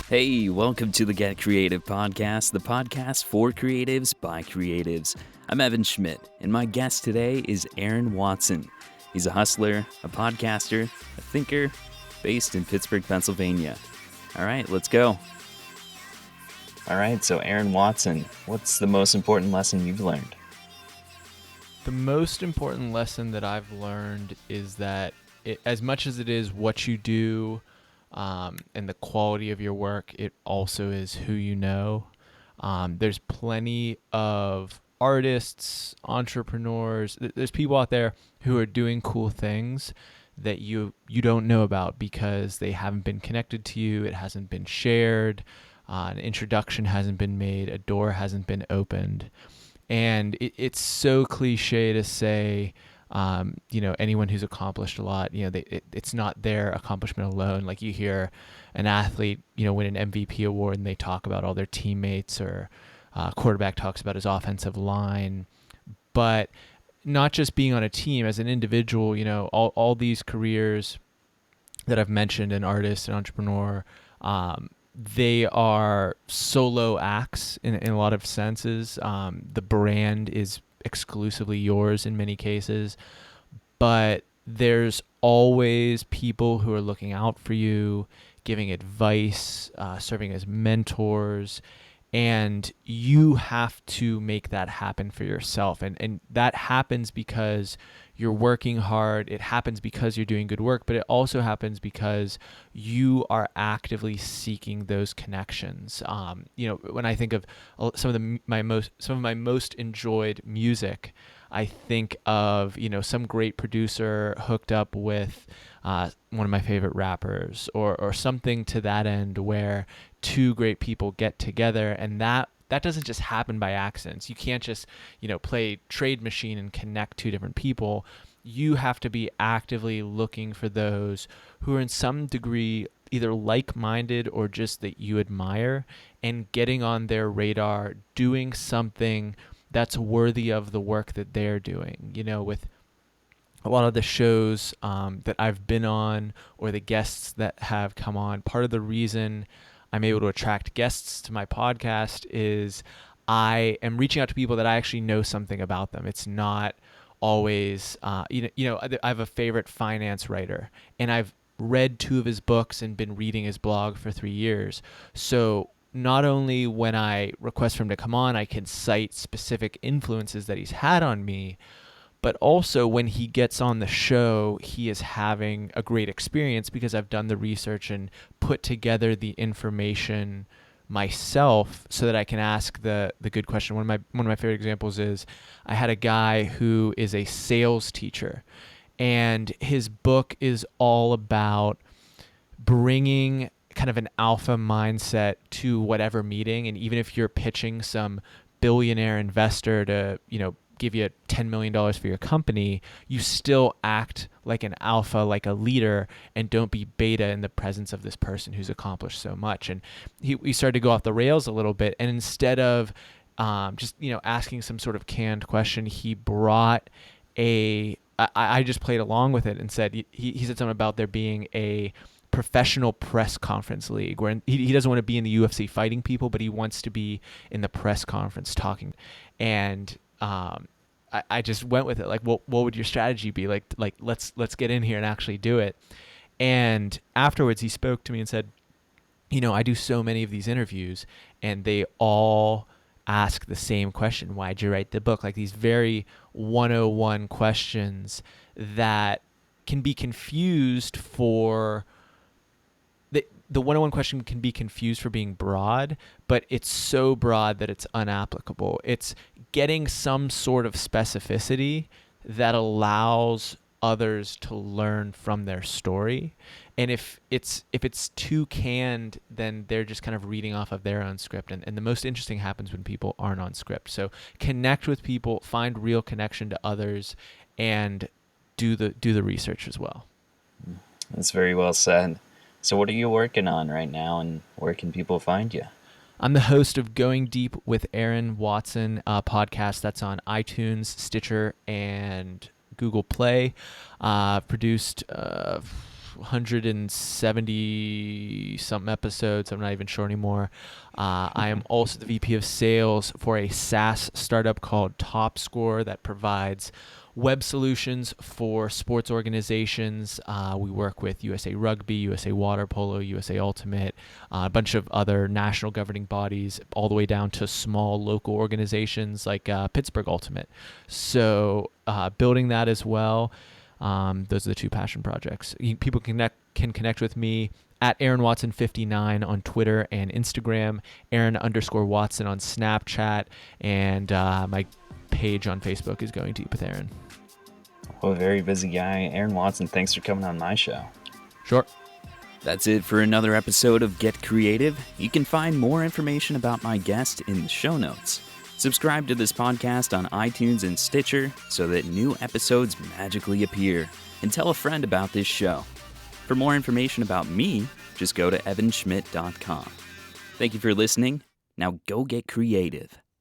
Hey, welcome to the Get Creative Podcast, the podcast for creatives by creatives. I'm Evan Schmidt, and my guest today is Aaron Watson. He's a hustler, a podcaster, a thinker, based in Pittsburgh, Pennsylvania. All right, let's go. All right, so Aaron Watson, what's the most important lesson you've learned? The most important lesson that I've learned is that as much as it is what you do and the quality of your work, it also is who you know. There's plenty of artists, entrepreneurs, there's people out there who are doing cool things that you don't know about because they haven't been connected to you, it hasn't been shared, an introduction hasn't been made, a door hasn't been opened. And it's so cliche to say, anyone who's accomplished a lot, it's not their accomplishment alone. Like you hear an athlete, win an MVP award and they talk about all their teammates, or quarterback talks about his offensive line. But not just being on a team, as an individual, all these careers that I've mentioned, an artist, an entrepreneur, they are solo acts in a lot of senses. The brand is exclusively yours in many cases, but there's always people who are looking out for you, giving advice, serving as mentors, and you have to make that happen for yourself. And that happens because you're working hard. It happens because you're doing good work, but it also happens because you are actively seeking those connections. When I think of some of my most enjoyed music, I think of some great producer hooked up with one of my favorite rappers, or something to that end, where two great people get together, and that doesn't just happen by accidents. You can't just play trade machine and connect two different people. You have to be actively looking for those who are in some degree either like-minded or just that you admire, and getting on their radar, doing something that's worthy of the work that they're doing. With a lot of the shows that I've been on, or the guests that have come on, part of the reason I'm able to attract guests to my podcast is I am reaching out to people that I actually know something about them. It's not always, I have a favorite finance writer, and I've read 2 of his books and been reading his blog for 3 years. So not only when I request for him to come on, I can cite specific influences that he's had on me, but also when he gets on the show, he is having a great experience because I've done the research and put together the information myself so that I can ask the good question. One of my favorite examples is I had a guy who is a sales teacher, and his book is all about bringing kind of an alpha mindset to whatever meeting. And even if you're pitching some billionaire investor to, give you $10 million for your company, you still act like an alpha, like a leader, and don't be beta in the presence of this person who's accomplished so much. And we started to go off the rails a little bit. And instead of just, asking some sort of canned question, he brought I just played along with it and said, he said something about there being a professional press conference league where he doesn't want to be in the UFC fighting people, but he wants to be in the press conference talking. And I just went with it. Like, what would your strategy be? Like let's get in here and actually do it. And afterwards he spoke to me and said, I do so many of these interviews and they all ask the same question. Why'd you write the book? Like these very 101 questions that can be confused for the 101 question can be confused for being broad, but it's so broad that it's unapplicable. It's getting some sort of specificity that allows others to learn from their story. And if it's too canned, then they're just kind of reading off of their own script. And the most interesting happens when people aren't on script. So connect with people, find real connection to others, and do the research as well. That's very well said. So what are you working on right now, and where can people find you? I'm the host of Going Deep with Aaron Watson podcast that's on iTunes, Stitcher, and Google Play. Produced 170 something episodes. I'm not even sure anymore. I am also the VP of sales for a SaaS startup called TopScore that provides web solutions for sports organizations. We work with USA Rugby, USA Water Polo, USA Ultimate, a bunch of other national governing bodies, all the way down to small local organizations like Pittsburgh Ultimate. So building that as well. Those are the two passion projects. People can connect with me at Aaron Watson 59 on Twitter and Instagram, Aaron_Watson on Snapchat, and my page on Facebook is Going Deep with Aaron. Well, very busy guy. Aaron Watson, thanks for coming on my show. Sure. That's it for another episode of Get Creative. You can find more information about my guest in the show notes. Subscribe to this podcast on iTunes and Stitcher so that new episodes magically appear. And tell a friend about this show. For more information about me, just go to evanschmidt.com. Thank you for listening. Now go get creative.